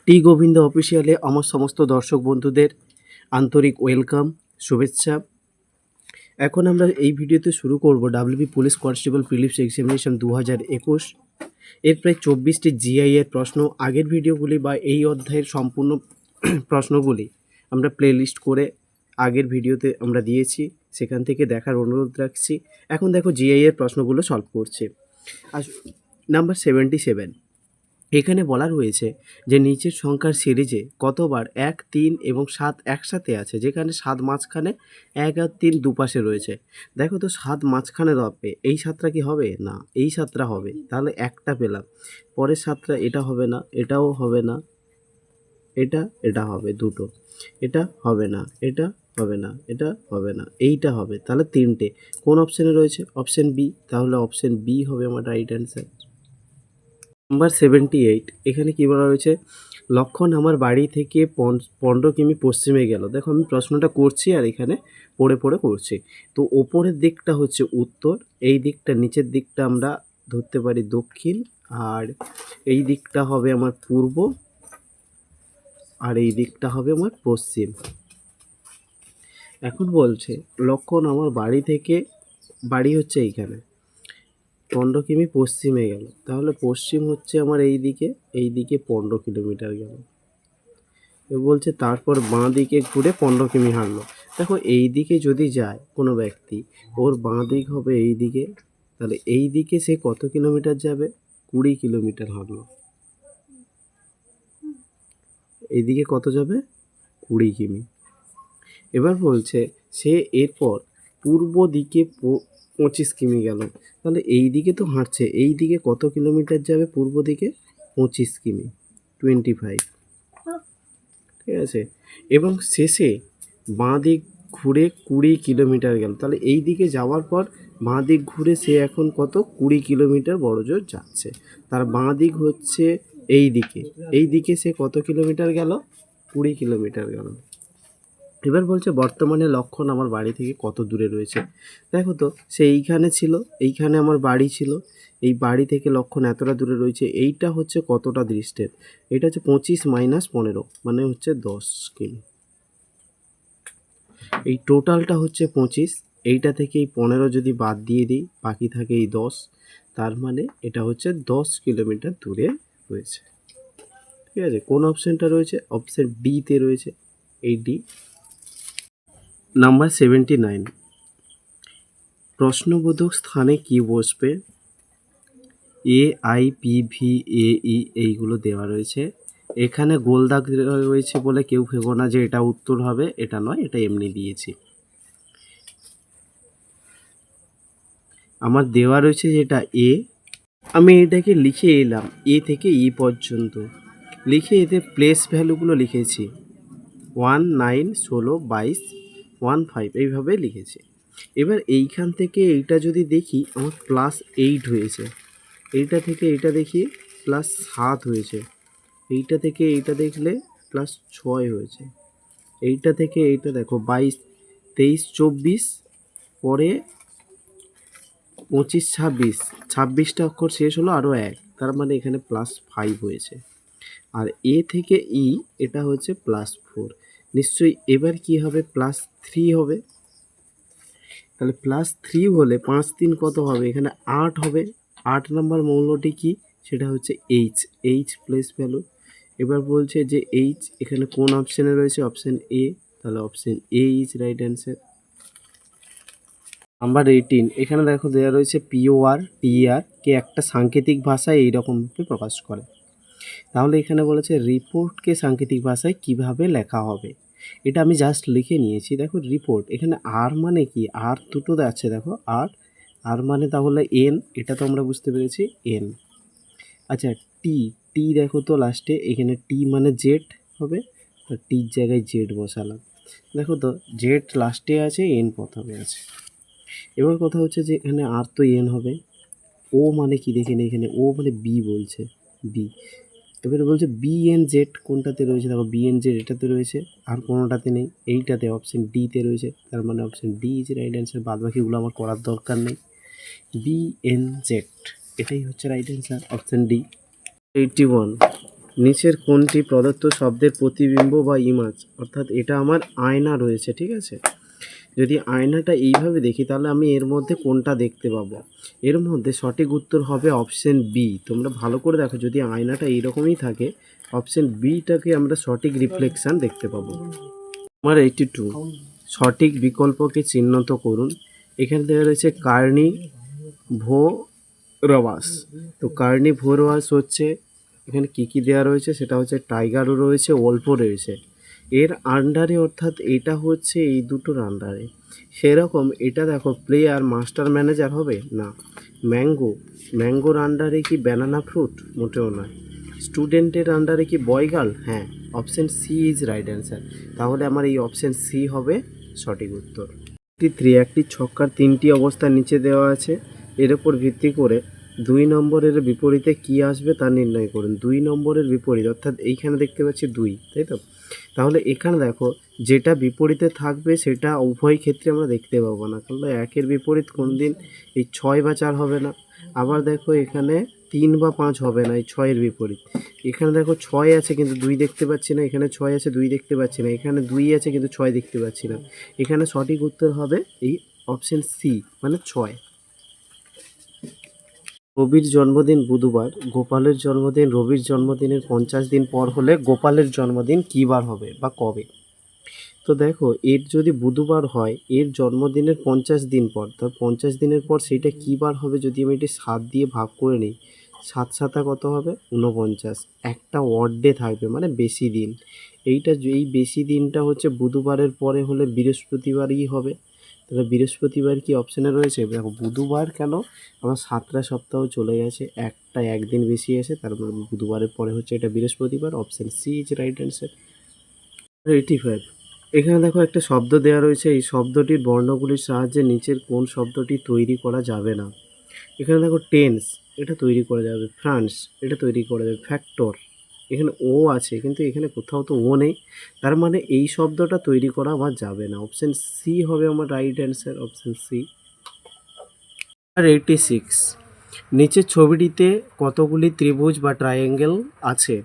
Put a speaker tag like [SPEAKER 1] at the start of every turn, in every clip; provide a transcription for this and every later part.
[SPEAKER 1] টি গোবিন্দ অফিসিয়ালে আমার সমস্ত দর্শক বন্ধুদের আন্তরিক ওয়েলকাম, শুভেচ্ছা। এখন আমরা এই ভিডিওতে শুরু করব WB police constable prelims examination 2021 এর প্রায় 24টি জিআই এর প্রশ্ন। আগের ভিডিওগুলি বা এই অধ্যায়ের সম্পূর্ণ প্রশ্নগুলি আমরা প্লেলিস্ট করে আগের ভিডিওতে আমরা দিয়েছি, সেখান থেকে দেখার অনুরোধ রাখছি। এখন দেখো জিআই এর প্রশ্নগুলো সলভ করছে। নাম্বার 77, এখানে বলা রয়েছে যে নিচের সংখ্যার সিরিজে কতবার 1, 3 এবং 7 একসাথে আছে, যেখানে 7 মাঝখানে, 1 আর 3 দুপাশে রয়েছে। দেখো তো 7 মাঝখানে হবে, এই 7টা কি হবে? না, এই 7টা হবে, তাহলে একটা পেলাম। পরের 7টা এটা হবে না, এটাও হবে না, এটা হবে দুটো, এটা হবে না, এটা হবে না, এটা হবে না, এইটা হবে, তাহলে 3টে। কোন অপশানে রয়েছে? অপশান বি, তাহলে অপশান বি হবে আমার রাইট অ্যান্সার। নাম্বার 78, এখানে কী বলা রয়েছে? লক্ষণ আমার বাড়ি থেকে 15 কিমি পশ্চিমে গেল। দেখো আমি প্রশ্নটা করছি আর এখানে পড়ে পড়ে করছি। তো ওপরের দিকটা হচ্ছে উত্তর, এই দিকটা নিচের দিকটা আমরা ধরতে পারি দক্ষিণ, আর এই দিকটা হবে আমার পূর্ব, আর এই দিকটা হবে আমার পশ্চিম। এখন বলছে লক্ষণ আমার বাড়ি থেকে, বাড়ি হচ্ছে এইখানে, 15 কিমি পশ্চিমে গেল, তাহলে পশ্চিম হচ্ছে আমার এই দিকে 15 কিলোমিটার গেল। এ বলছে তারপর বাঁ দিকে ঘুরে 15 কিমি হাঁটলো। দেখো এই দিকে যদি যায় কোনো ব্যক্তি, ওর বাঁ দিক হবে এই দিকে, তাহলে এই দিকে সে কত কিলোমিটার যাবে? 20 কিলোমিটার হাঁটলো। এইদিকে কত যাবে? 20 কিমি। এবার বলছে সে এরপর পূর্ব দিকে 25 কিমি গেল, তাহলে এই দিকে তো হাঁটছে, এই দিকে কত কিলোমিটার যাবে? পূর্ব দিকে 25 কিমি, 25, ঠিক আছে। এবং শেষে বাঁ দিক ঘুরে 20 কিলোমিটার গেল, তাহলে এই দিকে যাওয়ার পর বাঁ দিক ঘুরে সে এখন কত? 20 কিলোমিটার বড়জোর যাচ্ছে। তার বাঁ দিক হচ্ছে এই দিকে সে কত কিলোমিটার গেল? 20 কিলোমিটার গেল। এবার বলছে বর্তমানে লক্ষণ আমার বাড়ি থেকে কত দূরে রয়েছে। দেখো তো সে এইখানে ছিল, এইখানে আমার বাড়ি ছিল, এই বাড়ি থেকে লক্ষণ এতটা দূরে রয়েছে, এইটা হচ্ছে কতটা ডিস্টেন্স? এটা হচ্ছে 25 - 15, মানে হচ্ছে 10 কিমি। এই টোটালটা হচ্ছে 25, এইটা থেকে এই 15 যদি বাদ দিয়ে দিই, বাকি থাকে এই 10, তার মানে এটা হচ্ছে 10 কিলোমিটার দূরে রয়েছে, ঠিক আছে। কোন অপশানটা রয়েছে? অপশান ডিতে রয়েছে, এই ডি। নাম্বার 79, প্রশ্নবোধক স্থানে কি বসবে? এ, আই, পি, ভি, এ, ই এইগুলো দেওয়া রয়েছে। এখানে গোল দাগ রয়েছে বলে কেউ ভেবো না যে এটা উত্তর হবে, এটা নয়, এটা এমনি দিয়েছি। আমার দেওয়া রয়েছে যেটা এ, আমি এটাকে লিখে এলাম এ থেকে ই পর্যন্ত, লিখে এতে প্লেস ভ্যালুগুলো লিখেছি 1, 9, 16, 22, 15 এইভাবে লিখেছি। এবার এইখান থেকে এইটা যদি দেখি আমার +8 হয়েছে, এইটা থেকে এইটা দেখি +7 হয়েছে, এইটা থেকে এইটা দেখলে +6 হয়েছে, এইটা থেকে এইটা দেখো 22, 23, 24, পরে 25, 26, 26টা অক্ষর শেষ হলো, আরও 1, তার মানে এখানে +5 হয়েছে। আর এ থেকে ই এটা হচ্ছে +4, নিশ্চয়ই এবার কি হবে? +3 হবে। তাহলে +3 হলে 5 3 কত হবে? এখানে 8 হবে। 8 নম্বর মৌলটি কি? সেটা হচ্ছে এইচ প্লেস ভ্যালু। এবার বলছে যে এইচ এখানে কোন অপশানে রয়েছে? অপশান এ, তাহলে option A is right answer. Number 18, এখানে দেখো দেওয়া রয়েছে পিওআর টিআর কে একটা সাংকেতিক ভাষায় এইরকমভাবে প্রকাশ করে। তাহলে এখানে বলেছে রিপোর্টকে সাংকেতিক ভাষায় কিভাবে লেখা হবে। এটা আমি জাস্ট লিখে নিয়েছি। দেখো রিপোর্ট, এখানে আর মানে কি? আর দুটো আছে, দেখো আর মানে তাহলে এন, এটা তো আমরা বুঝতে পেরেছি এন। আচ্ছা টি দেখো তো লাস্টে, এখানে টি মানে জেড হবে, টির জায়গায় জেড বসালাম। দেখো তো জেড লাস্টে আছে, এন প্রথমে আছে। এবার কথা হচ্ছে যে এখানে আর তো এন হবে, ও মানে কি দেখেন, এখানে ও মানে বি বলছে, বি। এবারে বলছে বিএনজেড কোনটাতে রয়েছে? দেখো বিএনজেড এটাতে রয়েছে, আর কোনোটাতে নেই, এইটাতে অপশান ডিতে রয়েছে, তার মানে option D is right answer. বাদ বাকিগুলো আমার করার দরকার নেই। বিএনজেড এটাই হচ্ছে রাইট অ্যান্সার, অপশান ডি। 81, নিচের কোনটি প্রদত্ত শব্দের প্রতিবিম্ব বা ইমাজ, অর্থাৎ এটা আমার আয়না রয়েছে, ঠিক আছে। যদি আয়নাটা এইভাবে দেখি তাহলে আমি এর মধ্যে কোনটা দেখতে পাবো? এর মধ্যে সঠিক উত্তর হবে অপশন বি। তোমরা ভালো করে দেখো, যদি আয়নাটা এইরকমই থাকে অপশন বিটাকে আমরা সঠিক রিফ্লেকশান দেখতে পাবো। আমার 82 সঠিক বিকল্পকে চিহ্নিত করুন। এখানে দেওয়া রয়েছে কার্নিভোরাস। তো কার্নিভোরাস হচ্ছে, এখানে কী কী দেওয়া রয়েছে সেটা হচ্ছে টাইগারও রয়েছে, ওল্ফও রয়েছে এর আন্ডারে, অর্থাৎ এটা হচ্ছে এই দুটোর আন্ডারে। সেরকম এটা দেখো, প্লেয়ার মাস্টার ম্যানেজার হবে না। ম্যাঙ্গোর আন্ডারে কি ব্যানানা ফ্রুট? মোটেও নয়। স্টুডেন্টের আন্ডারে কি বয় গার্ল? হ্যাঁ, option C is right answer. তাহলে আমার এই অপশন সি হবে সঠিক উত্তর। 3 একটি ছক্কার 3টি অবস্থা নিচে দেওয়া আছে, এর উপর ভিত্তি করে 2 নম্বরের বিপরীতে কি আসবে তা নির্ণয় করুন। 2 নম্বরের বিপরীত, অর্থাৎ এইখানে দেখতে পাচ্ছি 2, তাই তো। তাহলে এখানে দেখো, যেটা বিপরীতে থাকবে সেটা উভয় ক্ষেত্রে আমরা দেখতে পাবো না, কারণ 1-এর বিপরীত কোনদিন এই 6 বা 4 হবে না। আবার দেখো এখানে 3 বা 5 হবে না এই 6-এর বিপরীত। এখানে দেখো 6 আছে কিন্তু 2 দেখতে পাচ্ছি না, এখানে 6 আছে 2 দেখতে পাচ্ছি না, এখানে 2 আছে কিন্তু 6 দেখতে পাচ্ছি না। এখানে সঠিক উত্তর হবে এই অপশন সি, মানে 6। রবির জন্মদিন বুধবার, গোপালের জন্মদিন রবির জন্মদিনের 50 দিন পর হলে গোপালের জন্মদিন কী বার হবে বা কবে? তো দেখো, এর যদি বুধবার হয়, এর জন্মদিনের 50 দিন পর, তো 50 দিনের পর সেইটা কী বার হবে? যদি আমি এটি 7 দিয়ে ভাগ করে নিই, 7 7 কত হবে? 49। একটা অড ডে থাকবে, মানে বেশি দিন। এই বেশি দিনটা হচ্ছে বুধবারের পরে হলে বৃহস্পতিবারই হবে। তাহলে বৃহস্পতিবার কি অপশানে রয়েছে? দেখো, বুধবার কেন, আমার 7টা সপ্তাহ চলে গেছে, একটা একদিন বেশি এসে, তারপর বুধবারের পরে হচ্ছে এটা বৃহস্পতিবার। Option C is right answer. 85 এখানে দেখো একটা শব্দ দেওয়া রয়েছে, এই শব্দটির বর্ণগুলির সাহায্যে নিচের কোন শব্দটি তৈরি করা যাবে না? এখানে দেখো টেন্স, এটা তৈরি করা যাবে। ফ্রান্স, এটা তৈরি করা যাবে। ফ্যাক্টর, এখানে ও আছে কিন্তু এখানে কোথাও তো ও নেই, তার মানে এই শব্দটা তৈরি করা আমার যাবে না। অপশান সি হবে আমার রাইট অ্যান্সার, অপশান সি। আর 86 নিচের ছবিটিতে কতগুলি ত্রিভুজ বা ট্রায়াঙ্গেল আছে?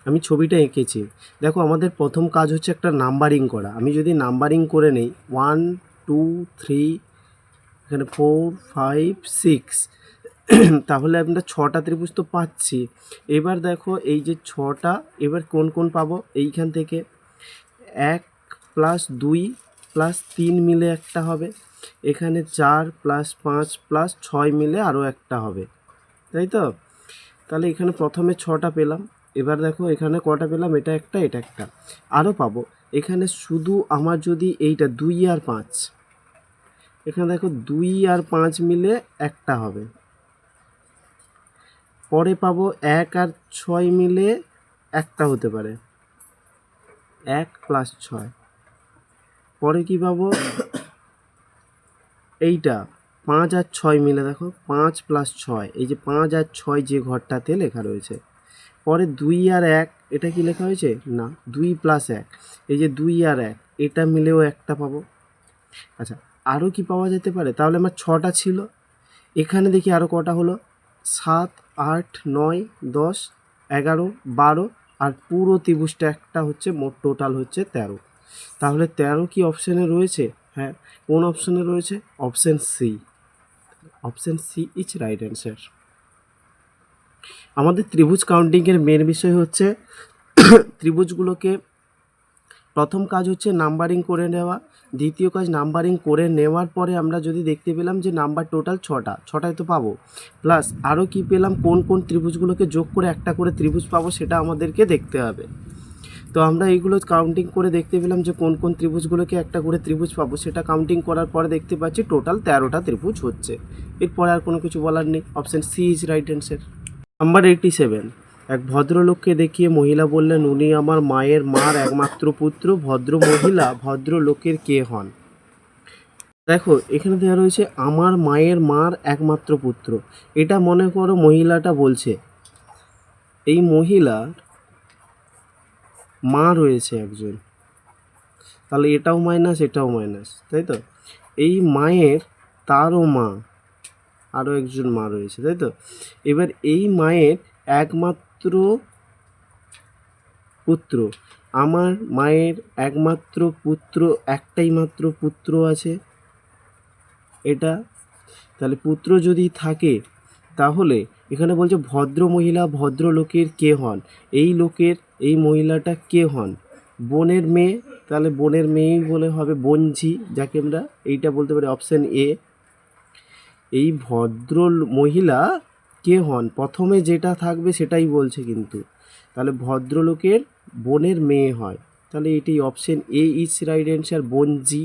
[SPEAKER 1] আমি ছবিটা এঁকেছি। দেখো, আমাদের প্রথম কাজ হচ্ছে একটা নাম্বারিং করা। আমি যদি নাম্বারিং করে নেই 1 2 3, এখানে 4 5 6, তাহলে আমরা 6টা ত্রিভুজ তো পাচ্ছি। এবার দেখো এই যে 6টা, এবার কোন কোন পাবো? এইখান থেকে 1 প্লাস 2 প্লাস 3 মিলে একটা হবে, এখানে 4 প্লাস 5 প্লাস 6 মিলে আরও একটা হবে, তাই তো। তাহলে এখানে প্রথমে 6টা পেলাম। এবার দেখো এখানে কটা পেলাম? এটা একটা, এটা একটা, আরও পাবো। এখানে শুধু আমার যদি এইটা 2 আর 5, এখানে দেখো 2 আর 5 মিলে একটা হবে। পরে পাবো 1 আর 6 মিলে একটা হতে পারে, 1 প্লাস 6। পরে কি পাবো? এইটা 5 আর 6 মিলে, দেখো 5 প্লাস 6, এই যে 5 আর 6 যে ঘরটাতে লেখা রয়েছে। পরে 2 আর 1, এটা কি লেখা হয়েছে? না, 2 প্লাস 1, এই যে 2 আর 1, এটা মিলেও একটা পাবো। আচ্ছা, আরও কি পাওয়া যেতে পারে? তাহলে আমার 6টা ছিল, এখানে দেখি আরও কটা হলো? 7 8 9 10 11 12, আর পুরো ত্রিভুজটা একটা হচ্ছে, মোট টোটাল হচ্ছে 13। তাহলে 13 কি অপশানে রয়েছে? হ্যাঁ। কোন অপশানে রয়েছে? Option C. Option C is right answer. আমাদের ত্রিভুজ কাউন্টিংয়ের মেন বিষয় হচ্ছে ত্রিভুজগুলোকে প্রথম কাজ হচ্ছে নাম্বারিং করে নেওয়া, দ্বিতীয় কাজ নাম্বারিং করে নেওয়ার পরে আমরা যদি দেখতে পেলাম যে নাম্বার টোটাল 6টায় তো পাবো, প্লাস আরও কি পেলাম, কোন কোন ত্রিভুজগুলোকে যোগ করে একটা করে ত্রিভুজ পাবো সেটা আমাদেরকে দেখতে হবে। তো আমরা এইগুলো কাউন্টিং করে দেখতে পেলাম যে কোন কোন ত্রিভুজগুলোকে একটা করে ত্রিভুজ পাবো, সেটা কাউন্টিং করার পরে দেখতে পাচ্ছি টোটাল 13টা ত্রিভুজ হচ্ছে। এরপরে আর কোনো কিছু বলার নেই, option C is right answer. Number 87 এক ভদ্রলোককে দেখিয়ে মহিলা বললেন, উনি আমার মায়ের মার একমাত্র পুত্র। ভদ্র মহিলা ভদ্রলোকের কে হন? দেখো, এখানে দেওয়া রয়েছে আমার মায়ের মার একমাত্র পুত্র। এটা মনে করো মহিলাটা বলছে, এই মহিলার মা রয়েছে একজন, তাহলে এটাও মাইনাস এটাও মাইনাস, তাই তো। এই মায়ের তারও মা, আরও একজন মা রয়েছে, তাই তো। এবার এই মায়ের একমাত্র পুত্র। আমার মায়ের একমাত্র পুত্র, একটাই মাত্র পুত্র আছে, এটা। তাহলে পুত্র যদি থাকে তাহলে এখানে বলছে ভদ্র মহিলা ভদ্রলোকের কে হন, এই লোকের এই মহিলাটা কে হন, বোনের মেয়ে, তাহলে বোনের মেয়েই বলে হবে বোনঝি, যাকে আমরা এইটা বলতে পারি অপশান এ। এই ভদ্র মহিলা কে হন, প্রথমে যেটা থাকবে সেটাই বলছে কিন্তু, তাহলে ভদ্রলোকের বোনের মেয়ে হয়, তাহলে এটি option A is right answer, বোনঝি।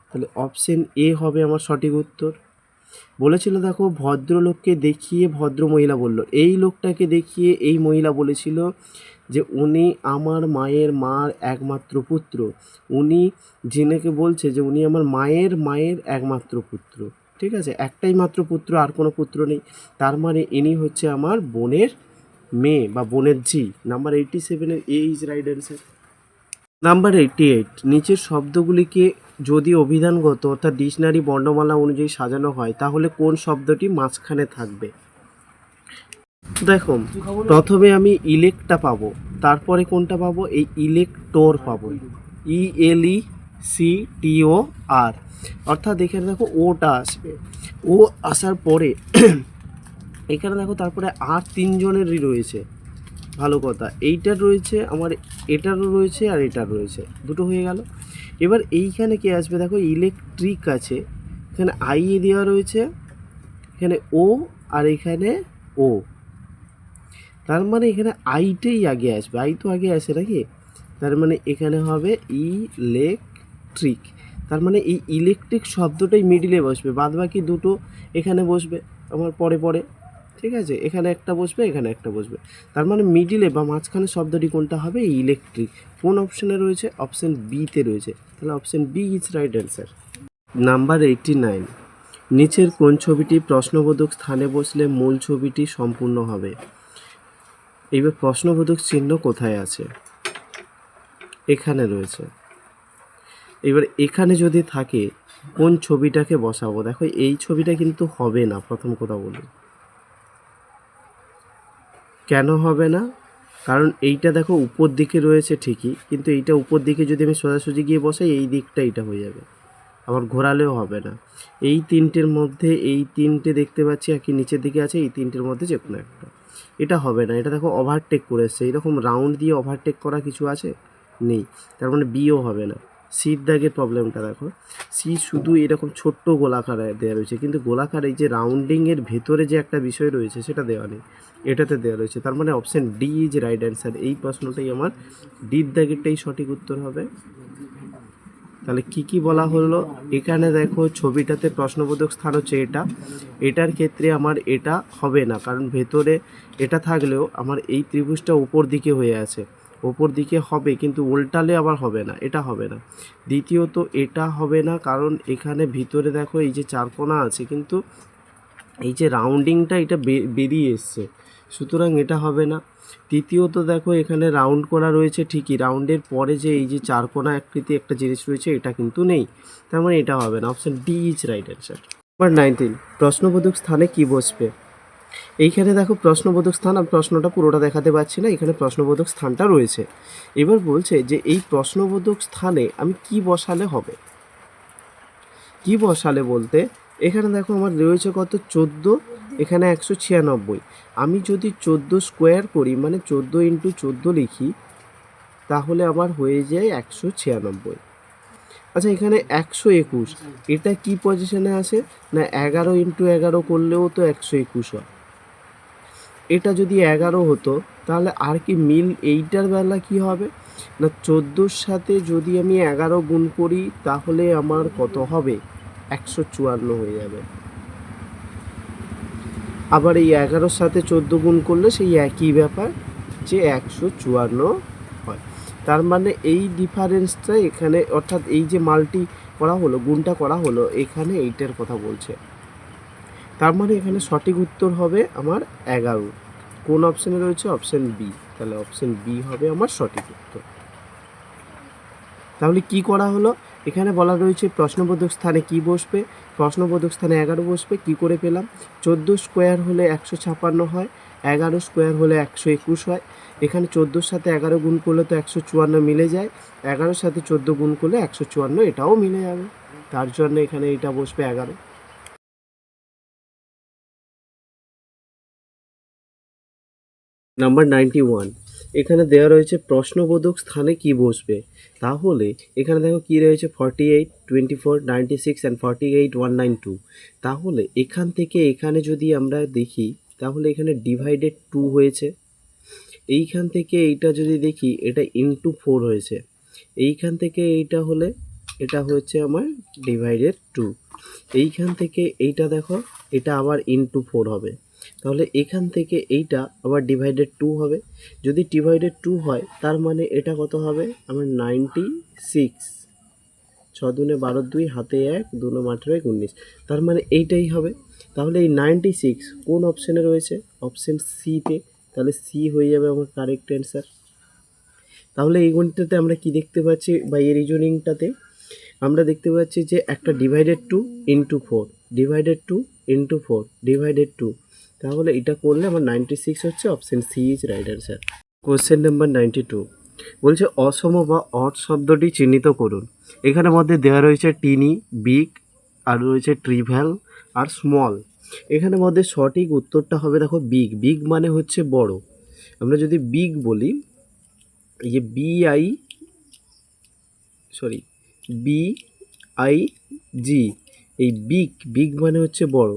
[SPEAKER 1] তাহলে অপশান এ হবে আমার সঠিক উত্তর। বলেছিল দেখো ভদ্রলোককে দেখিয়ে ভদ্র মহিলা বলল, এই লোকটাকে দেখিয়ে এই মহিলা বলেছিল যে উনি আমার মার একমাত্র পুত্র, উনি যিনাকে বলছে যে উনি আমার মায়ের একমাত্র পুত্র, ঠিক আছে, একটাই মাত্র পুত্র, আর কোনো পুত্র নেই, তার মানে ইনি হচ্ছে আমার বোনের মেয়ে বা বোনের ঝি। Number 87 A is right answer. Number 88, নিচের শব্দগুলিকে যদি অভিধানগত অর্থাৎ ডিকশনারি বর্ণমালা অনুযায়ী সাজানো হয় তাহলে কোন শব্দটি মাঝখানে থাকবে। দেখো প্রথমে আমি ইলেকটা পাবো, তারপরে কোনটা পাবো, এই ইলেক্টোর পাবো, ELECTOR, অর্থাৎ এখানে দেখো ওটা আসবে, ও আসার পরে এখানে দেখো তারপরে আর তিনজনেরই রয়েছে, ভালো কথা, এইটার রয়েছে আমার, এটারও রয়েছে আর এটার রয়েছে, দুটো হয়ে গেল। এবার এইখানে কে আসবে, দেখো ইলেকট্রিক আছে, এখানে আই এ দেওয়া রয়েছে, এখানে ও আর এখানে ও, তার মানে এখানে আইটাই আগে আসবে, আই তো আগে আসে নাকি, তার মানে এখানে হবে ইলেকট্রিক, তার মানে এই ইলেকট্রিক শব্দটাই মিডিলে বসবে, বাদ বাকি দুটো এখানে বসবে আমার পরে পরে, ঠিক আছে, এখানে একটা বসবে এখানে একটা বসবে, তার মানে মিডিলে বা মাঝখানে শব্দটি কোনটা হবে, ইলেকট্রিক। কোন অপশানে রয়েছে, অপশান বিতে রয়েছে, তাহলে option B is right answer. Number 89, নিচের কোন ছবিটি প্রশ্নবোধক স্থানে বসলে মূল ছবিটি সম্পূর্ণ হবে। এইবার প্রশ্নবোধক চিহ্ন কোথায় আছে, এখানে রয়েছে, এবার এখানে যদি থাকে কোন ছবিটাকে বসাবো, দেখো এই ছবিটা কিন্তু হবে না, প্রথম কথা বলি কেন হবে না, কারণ এইটা দেখো উপর দিকে রয়েছে ঠিকই, কিন্তু এইটা উপর দিকে যদি আমি সোজাসুজি গিয়ে বসাই এই দিকটা এইটা হয়ে যাবে, আবার ঘোরালেও হবে না। এই তিনটের মধ্যে এই তিনটে দেখতে পাচ্ছি আর কি নিচের দিকে আছে, এই তিনটের মধ্যে যে কোনো একটা, এটা হবে না, এটা দেখো ওভারটেক করে এসছে, এরকম রাউন্ড দিয়ে ওভারটেক করা কিছু আছে নেই, তার মানে বিও হবে না। সির দাগের প্রবলেমটা দেখো, সি শুধু এরকম ছোট্ট গোলাকার দেওয়া রয়েছে, কিন্তু গোলাকার এই যে রাউন্ডিংয়ের ভেতরে যে একটা বিষয় রয়েছে সেটা দেওয়া নেই, এটাতে দেওয়া রয়েছে, তার মানে option D is right answer. এই প্রশ্নটাই আমার ডির দাগেরটাই সঠিক উত্তর হবে। তাহলে কি বলা হলো, এখানে দেখো ছবিটাতে প্রশ্নবোধক স্থান হচ্ছে এটা, এটার ক্ষেত্রে আমার এটা হবে না, কারণ ভেতরে এটা থাকলেও আমার এই ত্রিভুজটা উপর দিকে হয়ে আছে, ওপর দিকে হবে কিন্তু উল্টালে আবার হবে না, এটা হবে না। দ্বিতীয়ত এটা হবে না কারণ এখানে ভিতরে দেখো এই যে চারকোনা আছে, কিন্তু এই যে রাউন্ডিংটা এটা বেরিয়ে এসছে, সুতরাং এটা হবে না। তৃতীয়ত দেখো এখানে রাউন্ড করা রয়েছে ঠিকই, রাউন্ডের পরে যে এই যে চারকোনা আকৃতি একটা জিনিস রয়েছে এটা কিন্তু নেই, তার মানে এটা হবে না, option D is right answer. Number 19, প্রশ্নবোধক স্থানে কি বসবে। এইখানে দেখো প্রশ্নবোধক স্থান, আমি প্রশ্নটা পুরোটা দেখাতে পারছি না, এখানে প্রশ্নবোধক স্থানটা রয়েছে, এবার বলছে যে এই প্রশ্নবোধক স্থানে আমি কি বসালে হবে, কি বসালে বলতে এখানে দেখো আমার রয়েছে কত 14, এখানে 196, আমি যদি 14 স্কোয়ার করি মানে 14 ইন্টু 14 লিখি তাহলে আমার হয়ে যায় 196। আচ্ছা এখানে 121, এটা কি পজিশনে আছে না 11 ইন্টু 11 করলেও তো 121 হয়, এটা যদি 11 হতো তাহলে আর কি মিল এইটার বেলা কি হবে না 14-র সাথে যদি আমি 11 গুণ করি তাহলে আমার কত হবে 154 হয়ে যাবে, আবার এই 11-র সাথে 14 গুণ করলে সেই একই ব্যাপার যে 154 হয়, তার মানে এই ডিফারেন্সটা এখানে অর্থাৎ এই যে মাল্টি করা হলো গুণটা করা হলো এখানে এইটার কথা বলছে, তার মানে এখানে সঠিক উত্তর হবে আমার 11। কোন অপশানে রয়েছে, অপশান বি, তাহলে অপশান বি হবে আমার সঠিক উত্তর। তাহলে কি করা হলো, এখানে বলা রয়েছে প্রশ্নবোধক স্থানে কি বসবে, প্রশ্নবোধক স্থানে 11 বসবে, কি করে পেলাম 14 স্কোয়ার হলে 156 হয়, 11 স্কোয়ার হলে 121 হয়। এখানে 14-র সাথে 11 গুণ করলে তো 154 মিলে যায়, 11-র সাথে 14 গুণ করলে 154 এটাও মিলে যাবে, তার জন্য এখানে এটা বসবে 11। নাম্বার 91, এখানে দেওয়া রয়েছে প্রশ্নবোধক স্থানে কি বসবে। তাহলে এখানে দেখো কি রয়েছে 48, 24, 96 অ্যান্ড 48, 192। তাহলে এখান থেকে এখানে যদি আমরা দেখি তাহলে এখানে ডিভাইডেড 2 হয়েছে, এইখান থেকে এইটা যদি দেখি এটা ইনটু 4 হয়েছে, এইখান থেকে এইটা হলে এটা হচ্ছে আমার ডিভাইডেড 2, এইখান থেকে এইটা দেখো এটা আবার ইনটু 4 হবে, তাহলে এখান থেকে এইটা আবার ডিভাইডেড 2 হবে। যদি ডিভাইডেড 2 হয় তার মানে এটা কত হবে আমার 96, 6 দুনে 12, 2 হাতে 1, 2 9 18, 19, তার মানে এইটাই হবে। তাহলে এই 96 কোন অপশানে রয়েছে, অপশান সিতে, তাহলে সি হয়ে যাবে আমার কারেক্ট অ্যান্সার। তাহলে এই গণিতটাতে আমরা কি দেখতে পাচ্ছি বা এই রিজনিংটাতে আমরা দেখতে পাচ্ছি যে একটা divided 2 into 4, divided 2 into 4, divided 2, তাহলে এটা করলে আমার 96 হচ্ছে, option C is right answer. Question number 92 বলছে অসম বা অড শব্দটি চিহ্নিত করুন। এখানে মধ্যে দেওয়া রয়েছে টিনি, বিগ, আর রয়েছে ট্রিভ্যাল আর স্মল। এখানে মধ্যে সঠিক উত্তরটা হবে দেখো বিগ, বিগ মানে হচ্ছে বড়। আমরা যদি বিগ বলি, এই যে BIG, এই বিগ, বিগ মানে হচ্ছে বড়।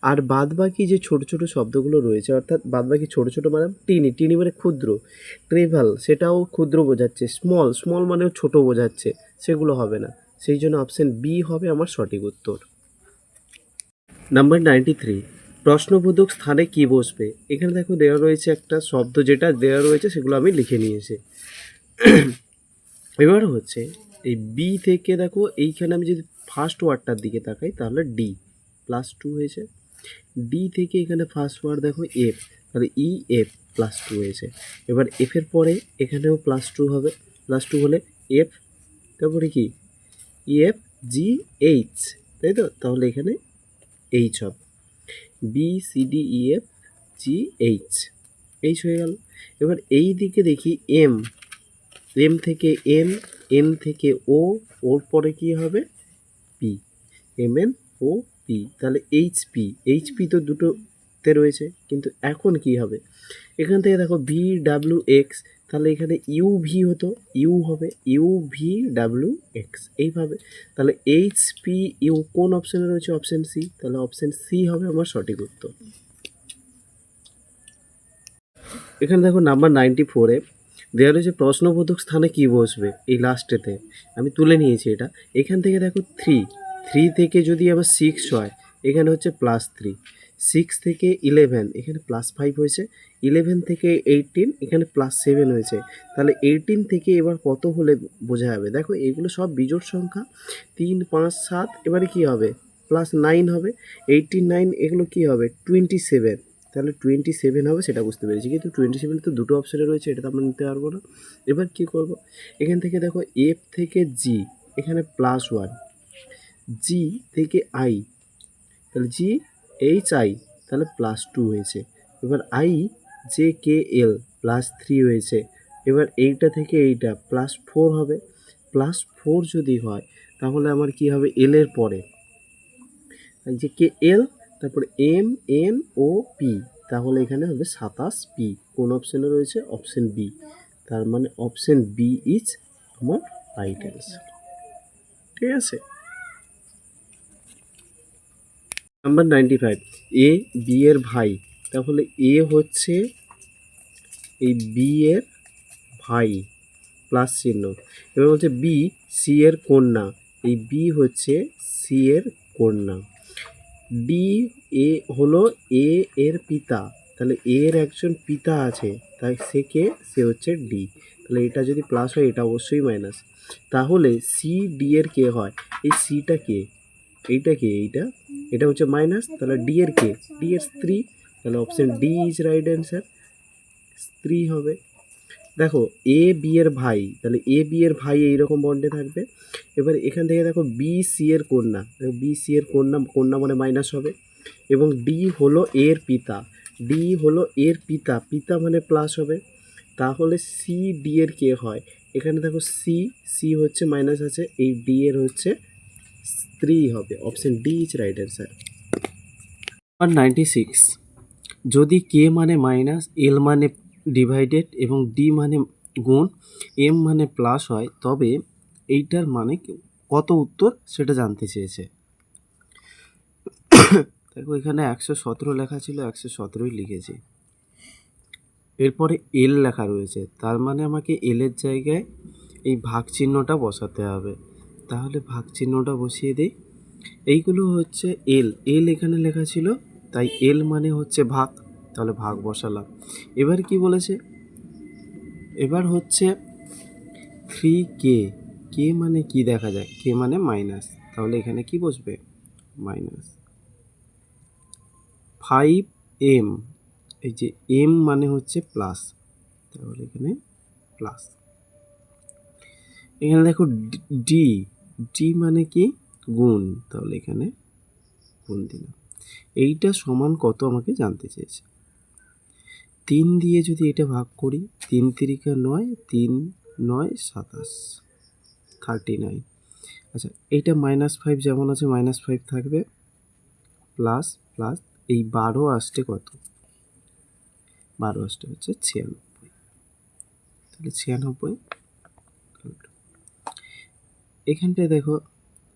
[SPEAKER 1] আর বাদবাকি যে ছোট ছোট শব্দগুলো রয়েছে, অর্থাৎ বাদবাকি ছোট ছোট মানে টিনি, টিনি মানে ক্ষুদ্র, ট্রেভাল সেটাও ক্ষুদ্র বোঝাচ্ছে, স্মল, স্মল মানেও ছোট বোঝাচ্ছে, সেগুলো হবে না। সেই জন্য অপশান বি হবে আমার সঠিক উত্তর। নাম্বার 93, প্রশ্নবোধক স্থানে কি বসবে। এখানে দেখো দেওয়া রয়েছে একটা শব্দ, যেটা দেওয়া রয়েছে সেগুলো আমি লিখে নিয়েছি। এবার হচ্ছে এই বি থেকে দেখো এইখানে আমি যদি ফার্স্ট ওয়ার্ডটার দিকে তাকাই তাহলে ডি +2 হয়েছে। ডি থেকে এখানে ফার্স্ট ওয়ার্ড দেখো এফ, তাহলে EF +2 হয়েছে। এবার এফের পরে এখানেও +2 হবে, +2 হলে এফ, তারপরে কি EFGH, তাই তো, তাহলে এখানে এইচ হবে, BCDEFGH, এইচ হয়ে গেল। এবার এই দিকে দেখি এম, এম থেকে এন, এন থেকে ও, ওর পরে কি হবে পি, MNOP, তাহলে HP, HP তো দুটোতে রয়েছে, কিন্তু এখন কি হবে এখান থেকে দেখো VWX, তাহলে এখানে UV হতো, ইউ হবে UVWX, এইভাবে। তাহলে HPU কোন অপশানে রয়েছে, অপশান সি, তাহলে অপশান সি হবে আমার সঠিক উত্তর। এখানে দেখো নাম্বার 94-এ দেওয়া রয়েছে প্রশ্নবোধক স্থানে কি বসবে, এই লাস্টেতে আমি তুলে নিয়েছি এটা। এখান থেকে দেখো 3 থেকে যদি আবার 6 হয় এখানে হচ্ছে +3, 6 থেকে 11 এখানে +5 হয়েছে, 11 থেকে 18 এখানে +7 হয়েছে, তাহলে 18 থেকে এবার কত হলে বোঝা যাবে। দেখো এগুলো সব বিজোড় সংখ্যা, 3, 5, 7, এবারে কি হবে +9 হবে, 89, এগুলো কি হবে 27, তাহলে 27 হবে, সেটা বুঝতে পেরেছি। কিন্তু 27 তো দুটো অপশানে রয়েছে, এটা তো আমরা নিতে পারবো না। এবার কি করব, এখান থেকে দেখো এফ থেকে জি এখানে +1, জি থেকে আই, তাহলে GHI, তাহলে +2 হয়েছে। এবার IJKL +3 হয়েছে। এবার এইটা থেকে এইটা +4 হবে, +4 যদি হয় তাহলে আমার কি হবে এল এর পরে IJKL, তারপরে MNOP, তাহলে এখানে হবে 27P। কোন অপশানে রয়েছে, অপশান বি, তার মানে অপশান বি ইজ আমার রাইট অ্যান্সার। ঠিক আছে। নাম্বার 95, এ বি এর ভাই, তাহলে এ হচ্ছে এই বি এর ভাই প্লাস চিহ্ন। এবার হচ্ছে বি সি এর কন্যা, এই বি হচ্ছে সি এর কন্যা। ডি এ হলো এ এর পিতা, তাহলে এ এর একজন পিতা আছে, তাই সে হচ্ছে ডি, তাহলে এটা যদি প্লাস হয় এটা অবশ্যই মাইনাস। তাহলে সি ডি এর কে হয়, এই সিটা কে, এইটা কে, এটা হচ্ছে মাইনাস, তাহলে ডি এর কে, ডি এর স্ত্রী, তাহলে option D is right answer, স্ত্রী হবে। দেখো এ বি এর ভাই, তাহলে এ বি এর ভাই এইরকম বন্ডে থাকবে। এবার এখান থেকে দেখো বি সি এর কন্যা, বি সি এর কন্যা, কন্যা মানে মাইনাস হবে। এবং ডি হলো এর পিতা, ডি হলো এর পিতা, পিতা মানে প্লাস হবে, তাহলে সি ডি এর কে হয়? এখানে দেখো সি, সি হচ্ছে মাইনাস আছে, এই ডি এর হচ্ছে স্ত্রী হবে। Option D is right answer. 96, যদি কে মানে মাইনাস, এল মানে ডিভাইডেড এবং ডি মানে গুণ, এম মানে প্লাস হয়, তবে এইটার মানে কত উত্তর সেটা জানতে চেয়েছে। দেখো এখানে 117 লেখা ছিল, 117ই লিখেছি। এরপরে এল লেখা রয়েছে, তার মানে আমাকে এলের জায়গায় এই ভাগ চিহ্নটা বসাতে হবে। তাহলে ভাগ চিহ্নটা বসিয়ে দিই। এইগুলো হচ্ছে এল, এল এখানে লেখা ছিল, তাই এল মানে হচ্ছে ভাগ, তাহলে ভাগ বসালাম। এবার কি বলেছে? এবার হচ্ছে 3K, কে মানে কি দেখা যায়? কে মানে মাইনাস, তাহলে এখানে কি বসবে? মাইনাস। 5M, এই যে এম মানে হচ্ছে প্লাস, তাহলে এখানে প্লাস। এখানে দেখো ডি, ডি মানে কি? গুণ, তাহলে এখানে গুণ দিলাম। এইটা সমান কত আমাকে জানতে চেয়েছে। 3 দিয়ে যদি এটা ভাগ করি, 3 তিরিকা 9, 3 9 27, 39। আচ্ছা, এইটা -5 যেমন আছে -5 থাকবে, প্লাস প্লাস এই 12 আসছে কত? 12 আসছে হচ্ছে 96, তাহলে 96। এখানটায় দেখো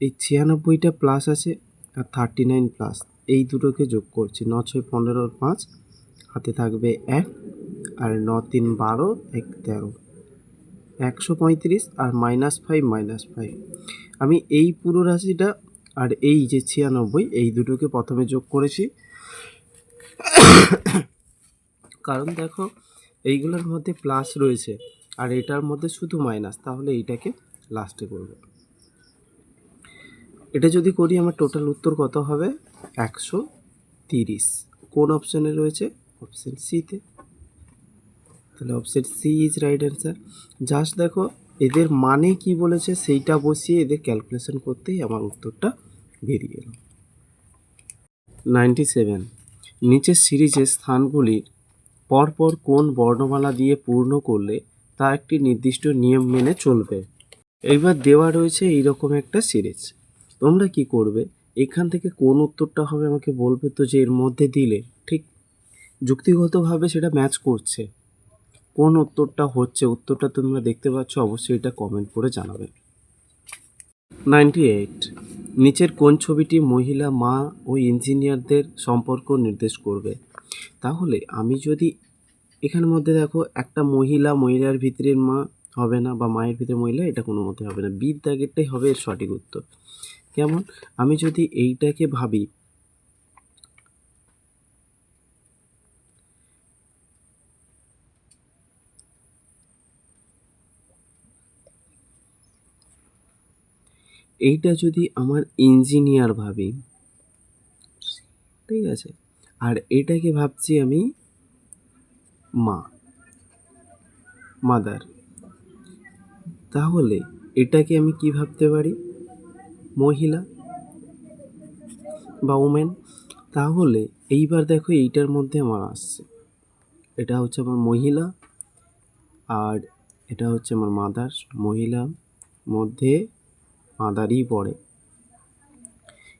[SPEAKER 1] এই 96টা প্লাস আছে আর 39 প্লাস, এই দুটোকে যোগ করছি। 9 6 15 5, হাতে থাকবে 1, আর 9 3 12, 1 13, 135 আর -5 আমি এই পুরো রাশিটা আর এই যে 96 এই দুটোকে প্রথমে যোগ করেছি, কারণ দেখো এইগুলোর মধ্যে প্লাস রয়েছে আর এটার মধ্যে শুধু মাইনাস, তাহলে এইটাকে লাস্টে করব। এটা যদি করি আমার টোটাল উত্তর কত হবে? 130। কোন অপশানে রয়েছে? অপশান সিতে। তাহলে option C is right answer. Just দেখো এদের মানে কি বলেছে সেইটা বসিয়ে এদের ক্যালকুলেশন করতেই আমার উত্তরটা বেরিয়ে এলো। 97, নিচের সিরিজের স্থানগুলির পরপর কোন বর্ণমালা দিয়ে পূর্ণ করলে তা একটি নির্দিষ্ট নিয়ম মেনে চলবে। এইবার দেওয়া রয়েছে এইরকম একটা সিরিজ, তোমরা কি করবে? এখান থেকে কোন উত্তরটা হবে আমাকে বলবে তো, যে এর মধ্যে দিলে ঠিক যুক্তিগতভাবে সেটা ম্যাচ করছে, কোন উত্তরটা হচ্ছে, উত্তরটা তোমরা দেখতে পাচ্ছ, অবশ্যই এটা কমেন্ট করে জানাবে। 98, নিচের কোন ছবিটি মহিলা, মা ও ইঞ্জিনিয়ারদের সম্পর্ক নির্দেশ করবে? তাহলে আমি যদি এখানের মধ্যে দেখো একটা মহিলা, মহিলার ভিতরের মা হবে না, বা মায়ের ভিতরে মহিলা, এটা কোনো মতে হবে না। বির দাগেরটাই হবে এর সঠিক উত্তর। কেমন? আমি যদি এইটাকে ভাবি, এইটা যদি আমার ইঞ্জিনিয়ার ভাবি, ঠিক আছে, আর এটাকে ভাবছি আমি মা, মাদার, তাহলে এটাকে আমি কি ভাবতে পারি? মহিলা বা ওমেন। তাহলে এইবার দেখো এইটার মধ্যে আমার আসছে, এটা হচ্ছে আমার মহিলা আর এটা হচ্ছে আমার মাদার। মহিলা মধ্যে মাদারই পড়ে।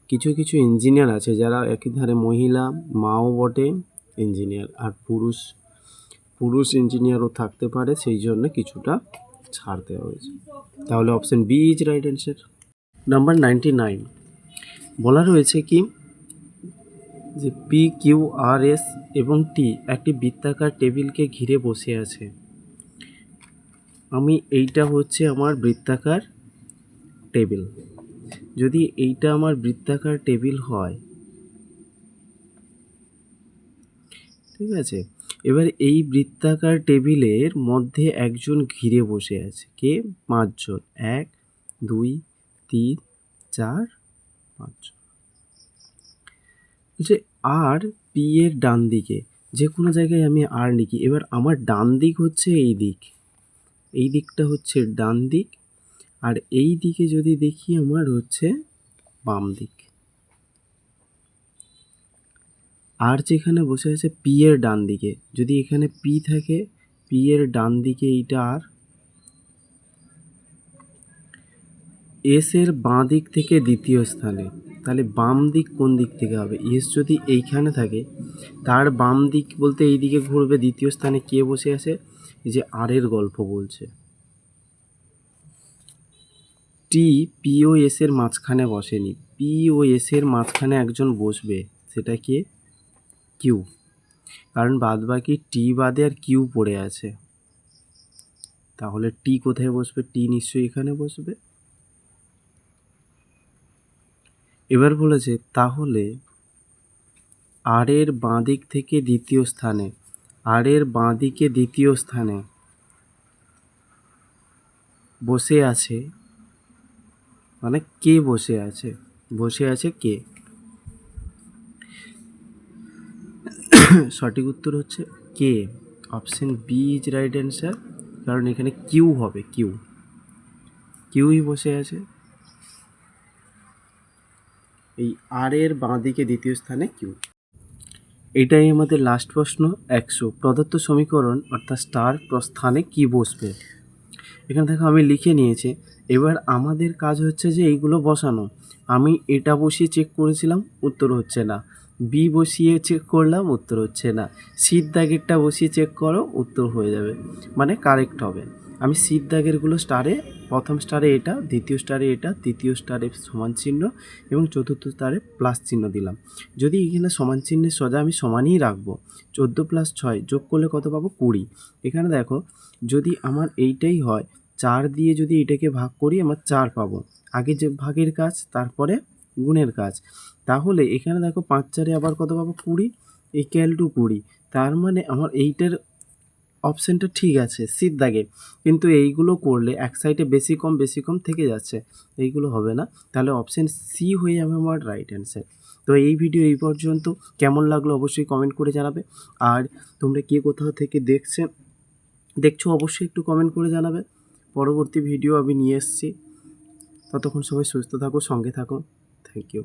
[SPEAKER 1] কিছু কিছু ইঞ্জিনিয়ার আছে যারা একই ধারে মহিলা, মাও বটে, ইঞ্জিনিয়ার, আর পুরুষ ইঞ্জিনিয়ারও থাকতে পারে, সেই জন্য কিছুটা ছাড় দেওয়া হয়েছে। তাহলে option B is right answer. Number 99, বলা রয়েছে কি যে পি কিউ আর এস এবং টি একটি বৃত্তাকার টেবিলকে ঘিরে বসে আছে। আমি এইটা হচ্ছে আমার বৃত্তাকার টেবিল। যদি এইটা আমার বৃত্তাকার টেবিল হয়, ঠিক আছে, এবার এই বৃত্তাকার টেবিলের মধ্যে একজন ঘিরে বসে আছে, কে? 5 জন, 1 2 3 4 5 জন। যে আর পি এর ডান দিকে, যে কোনো জায়গায় আমি আর লিখি, এবার আমার ডান দিক হচ্ছে এই দিক, এই দিকটা হচ্ছে ডান দিক, আর এই দিকে যদি দেখি আমার হচ্ছে বাম দিক। আর যেখানে বসে আছে পি এর ডান দিকে, যদি এখানে পি থাকে, পি এর ডান দিকে এইটা আর, এস এর বাঁ দিক থেকে দ্বিতীয় স্থানে, তাহলে বাম দিক কোন দিক থেকে হবে? এস যদি এইখানে থাকে তার বাম দিক বলতে এই দিকে ঘুরবে, দ্বিতীয় স্থানে কে বসে আছে? এই যে আর এর গল্প বলছে। টি পি ও এস এর মাঝখানে বসেনি, পি ও এস এর মাঝখানে একজন বসবে, সেটা কে? কিউ, কারণ বাদ বাকি টি বাদে আর কিউ পড়ে আছে। তাহলে টি কোথায় বসবে? টি নিশ্চয়ই এখানে বসবে। এবার বলেছে তাহলে আর এর বাঁ দিক থেকে দ্বিতীয় স্থানে, আর এর বাঁ দিকে দ্বিতীয় স্থানে বসে আছে, মানে কে বসে আছে? বসে আছে কে? সঠিক উত্তর হচ্ছে কে। Option B is right answer, কারণ এখানে কিউ হবে, কিউ, কিউই বসে আছে। এই আর এর বাঁ দিকে দ্বিতীয় স্থানে কিউ। এটাই আমাদের লাস্ট প্রশ্ন 100। প্রদত্ত সমীকরণ অর্থাৎ স্টার প্রস্থানে কি বসবে? এখানে দেখো আমি লিখে নিয়েছি। এবার আমাদের কাজ হচ্ছে যে এইগুলো বসানো। আমি এটা বসিয়ে চেক করেছিলাম, উত্তর হচ্ছে না। বি বসিয়ে চেক করলাম, উত্তর হচ্ছে না। সির দাগেরটা বসিয়ে চেক করো, উত্তর হয়ে যাবে, মানে কারেক্ট হবে। আমি সির দাগেরগুলো স্টারে, প্রথম স্টারে এটা, দ্বিতীয় স্টারে এটা, তৃতীয় স্টারে সমান চিহ্ন এবং চতুর্থ স্টারে প্লাস চিহ্ন দিলাম। যদি এখানে সমান চিহ্নের সোজা আমি সমানই রাখবো। 14 + 6 যোগ করলে কত পাবো? 20। এখানে দেখো যদি আমার এইটাই হয়, 4 দিয়ে যদি এটাকে ভাগ করি আমার 4 পাবো। আগে যে ভাগের কাজ, তারপরে গুণের কাজ। তাহলে এখানে দেখো 5 4 আবার কত পাবো? 20 = 20। তার মানে আমার এইটার অপশানটা ঠিক আছে সির দাগে, কিন্তু এইগুলো করলে এক সাইডে বেশি কম থেকে যাচ্ছে, এইগুলো হবে না। তাহলে অপশান সি হয়ে যাবে আমার রাইট অ্যান্সার। তো এই ভিডিও এই পর্যন্ত। কেমন লাগলো অবশ্যই কমেন্ট করে জানাবে। আর তোমরা কে কোথাও থেকে দেখছো অবশ্যই একটু কমেন্ট করে জানাবে। পরবর্তী ভিডিও আমি নিয়ে এসেছি। ততক্ষণ সবাই সুস্থ থাকো, সঙ্গে থাকো। Thank you.